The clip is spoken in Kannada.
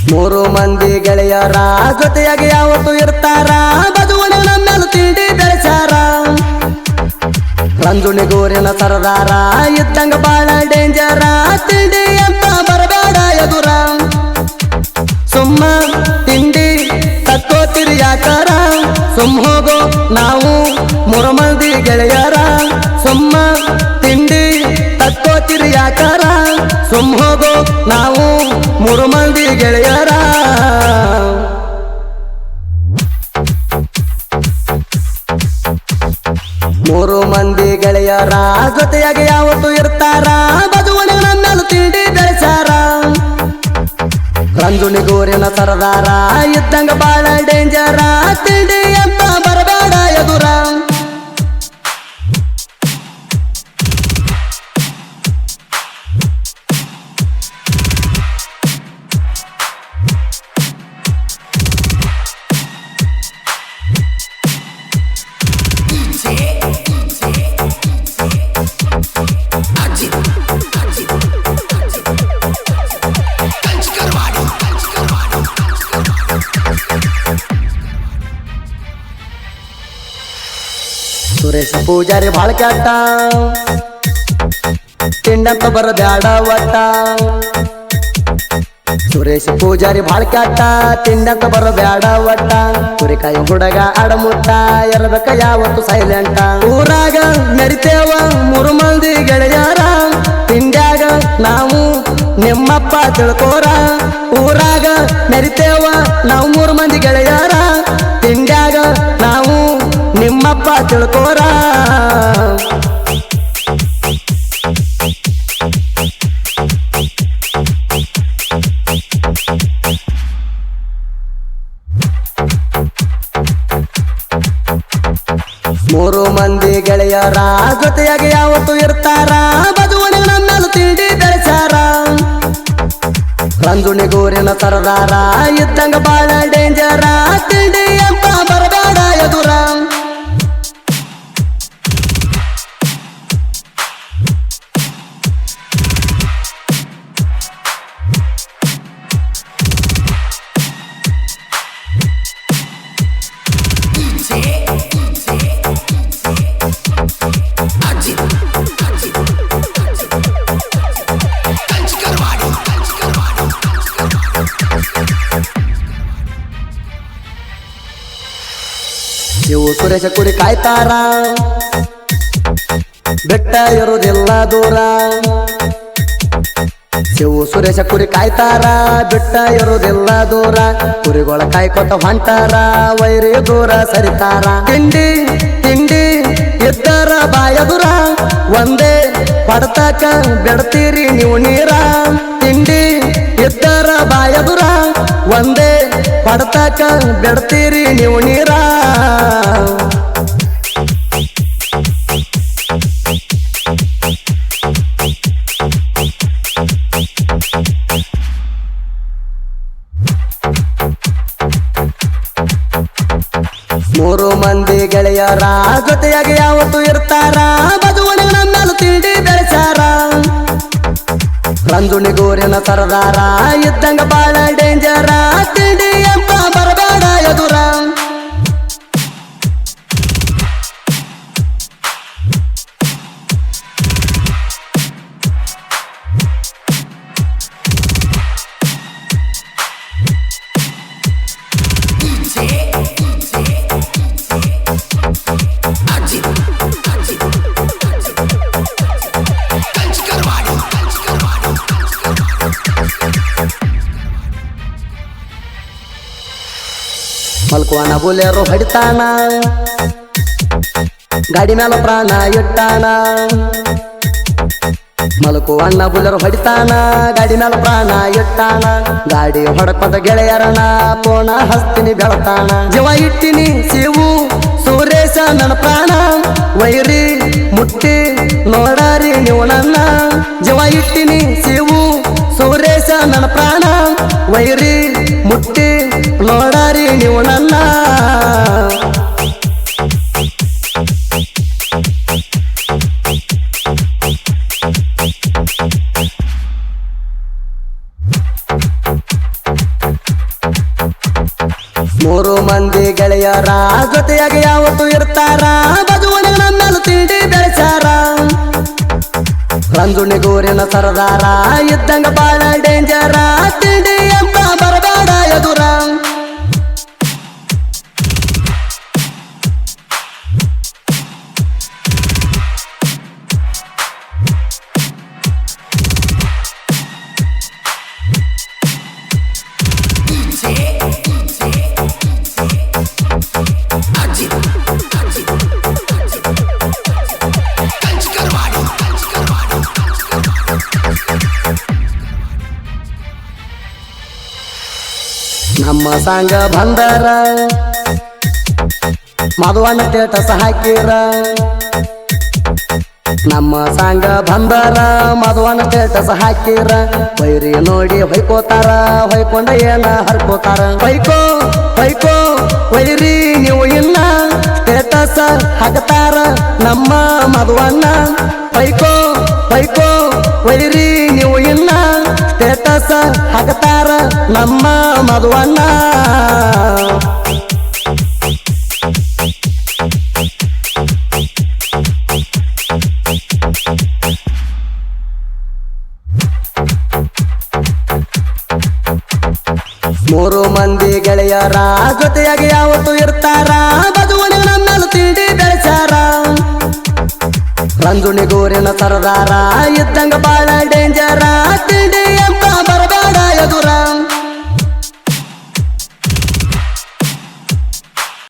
ಮೂರು ಮಂದಿ ಗೆಳೆಯರ ಜೊತೆಯಾಗಿ ಯಾವತ್ತು ಇರ್ತಾರ ಬದುವಣೆ ನಮ್ಮೆಲ್ಲ ತಿಂಡಿ ಬೆಳೆಸಾರ ರಂಜುಣಿಗೂರಿನ ಸರದಾರ ಇದ್ದಂಗ ಬಾಳ ಡೇಂಜರ ತಿಂಡಿ ಅಂತ ಬರಬೇಡ ಎದುರ ಸುಮ್ಮ ತಿಂಡಿ ತಕ್ಕೋತಿರಿ ಯಾಕಾರ ಸುಮ್ಮ ಹೋಗೋ ನಾವು ಮೂರು ಮಂದಿ ಗೆಳೆಯರ ಸುಮ್ಮ ತಿಂಡಿ ತಕ್ಕೋತಿರಿ ಯಾಕಾರ ಸುಮ್ಮ ಹೋಗೋ ನಾವು ಮೂರು ಮಂದಿ ಗೆಳೆಯರ ಮೂರು ಮಂದಿ ಗೆಳೆಯರ ಜೊತೆಯಾಗಿ ಯಾವತ್ತು ಇರ್ತಾರ ಬದುವಣೆ ನನ್ನೆಲ್ಲ ತಿಂಡಿ ಬೆಳೆಸಾರ ರಂಜುಣಿಗೂರಿನ ಸರದಾರ ಇದ್ದಂಗ ಬಾಳ ಡೇಂಜರ ತಿಂಡಿ ಅಂತ ಬರಬೇಡ ಎದುರ ಸುರೇಶ ಪೂಜಾರಿ ಬಾಳ ಕೆಟ್ಟ ತಿಂಡಂತ ಬರಬ್ಯಾಡ ಒಟ್ಟ ಸುರೇಶ ಪೂಜಾರಿ ಬಾಳ ಕೆಟ್ಟ ತಿಂಡಂತ ಬರಬ್ಯಾಡ ಒಟ್ಟ ಕುರಿಕಾಯಿ ಹುಡುಗ ಅಡಮುಟ್ಟ ಇರಬೇಕ ಯಾವತ್ತು ಸೈಲೆಂಟ ಊರಾಗ ಮೆರಿತೇವ ಮೂರು ಮಂದಿ ಗೆಳೆಯರ ತಿಂಡ್ಯಾಗ ನಾವು ನಿಮ್ಮಪ್ಪ ತಿಳ್ಕೋರ ಊರಾಗ ಮೆರಿತೇವ ನಾವು ಮೂರು ಮಂದಿ ಗೆಳೆಯರ ತಿಂಡ್ಯಾಗ ನಾವು ನಿಮ್ಮಪ್ಪ ತಿಳ್ಕೋರ ಮೂರು ಮಂದಿ ಗೆಳೆಯರ ಜೊತೆಯಾಗಿ ಯಾವತ್ತು ಇರ್ತಾರ ಬದುವಣೆ ನನ್ನೆಲ್ಲ ತಿಂಡಿ ಬೆಳೆಸಾರ ರಂಜುಣಿಗೂರಿನ ಸರದಾರ ಇದ್ದಂಗ ಬಾಳ ಡೇಂಜರ ತಿಂಡಿ ಅಂತ ಬರಬೇಡ ಎದುರ ಇವು ಸುರೇಶ ಕುರಿ ಕಾಯ್ತಾರ ಬೆಟ್ಟ ಇರುವುದಿಲ್ಲ ದೂರ ಇವು ಸುರೇಶ ಕುರಿ ಕಾಯ್ತಾರ ಬೆಟ್ಟ ಇರುವುದಿಲ್ಲ ದೂರ ಕುರಿಗಳ ಕಾಯ್ಕೊತ ಹೊಂಟಾರ ವೈರಿ ದೂರ ಸರಿತಾರ ತಿಂಡಿ ತಿಂಡಿ ಇದ್ದರ ಬಾಯದುರ ಒಂದೇ ಪಡ್ತಕ ಬೆಡ್ತೀರಿ ನೀವು ನೀರ ತಿಂಡಿ ಇದ್ದರ ಬಾಯದುರ ಒಂದೇ ಪಡ್ತಕ ಬೆಡ್ತೀರಿ ನೀವು ನೀರ ಮೂರು ಮಂದಿ ಗೆಳೆಯರ ಜೊತೆಯಾಗಿ ಯಾವತ್ತು ಇರ್ತಾರ ಬದುವಣೆ ನನ್ನೆಲ್ಲ ತಿಂಡಿ ಬೆಳೆಸಾರ ರಂಜುಣಿಗೂರಿನ ಸರದಾರ ಇದ್ದಂಗ ಬಾಳ ಡೇಂಜರ ತಿಂಡಿ ಅಂತ ಬರಬೇಡ ಎದುರ ಮಲ್ಕೋಣ ಬುಲೆರೋ ಹೊಡಿತಾನ ಗಾಡಿ ಮೇಲ ಪ್ರಾಣ ಇಟ್ಟಾನ ಮಲ್ಕೋಣ ಬುಲೆರೋ ಹೊಡಿತಾನ ಗಾಡಿ ಮೇಲ ಪ್ರಾಣ ಇಟ್ಟಾನ ಗಾಡಿ ಹೊಡಕೊಂಡ ಗೆಳೆಯರನ ಪೋಣ ಹಸ್ತಿನಿ ಬೆಳತಾನ ಜೀವ ಇಟ್ಟಿನಿ ಶಿವು ಸುರೇಶ ನನ್ನ ಪ್ರಾಣ ವೈರಿ ಮುಟ್ಟಿ ನೋಡಾರಿ ನೀವು ನನ್ನ ಜೀವ ಇಟ್ಟಿನಿ ಶಿವು ಸುರೇಶ ನನ್ನ ಪ್ರಾಣ ವೈರಿ ಮುಟ್ಟಿ ನೋಡಾರಿ ನೀವು ನನ್ನ ಮೂರು ಮಂದಿ ಗೆಳೆಯರ ಜೊತೆಯಾಗಿ ಯಾವತ್ತು ಇರ್ತಾರ ಬಜುವಣಿಗೆ ನಮ್ಮೆಲ್ಲ ತಿಂಡಿ ಬೆಳೆಸಾರ ರಂಜುಣಿಗೂರಿನ ಸರದಾರ ಇದ್ದಂಗ ಬಾಳ ಡೇಂಜರ ತಿಂಡಿ ಅಂತ ಬರಬೇಡ ಎದುರ ನಮ್ಮ ಸಂಘ ಬಂದರ ಮದುವಣ್ಣ ಸ್ಟೇಟಸ್ ಹಾಕಿರ ನಮ್ಮ ಸಂಘ ಬಂದರ ಮದುವಣ್ಣ ಸ್ಟೇಟಸ್ ಹಾಕಿರ ವೈರಿ ನೋಡಿ ಹೊಯ್ಕೋತಾರ ಹೊಯ್ಕೊಂಡ ಏನ ಹರ್ಕೋತಾರ ಹೊಯ್ಕೋ ಹೊಯ್ಕೋ ವೈರಿ ನೀವು ಇನ್ನ ಸ್ಟೇಟಸ್ ಹಾಕ್ತಾರ ನಮ್ಮ ಮದುವಣ್ಣ ಹೊಯ್ಕೋ ಹೊಯ್ಕೋ ವೈರಿ ನೀವು ಇನ್ನ ಸ್ಟೇಟಸ್ ಹಾಕ್ತಾರ ನಮ್ಮ ಮದುವಣ್ಣ ಮೂರು ಮಂದಿ ಗೆಳೆಯರ ಜೊತೆಯಾಗಿ ಯಾವತ್ತು ಇರ್ತಾರ ಬಜುವಣಿಗೆ ನಮ್ಮೆಲ್ಲ ತಿಂಡಿ ಬೆಳೆಸಾರ ರಂಜುಣಿಗೂರಿನ ಸರದಾರ ಇದ್ದಂಗ ಬಾಳ ಡೇಂಜರ ತಿಂಡಿ ಅಂತ ಬರಬೇಡ ಎದುರ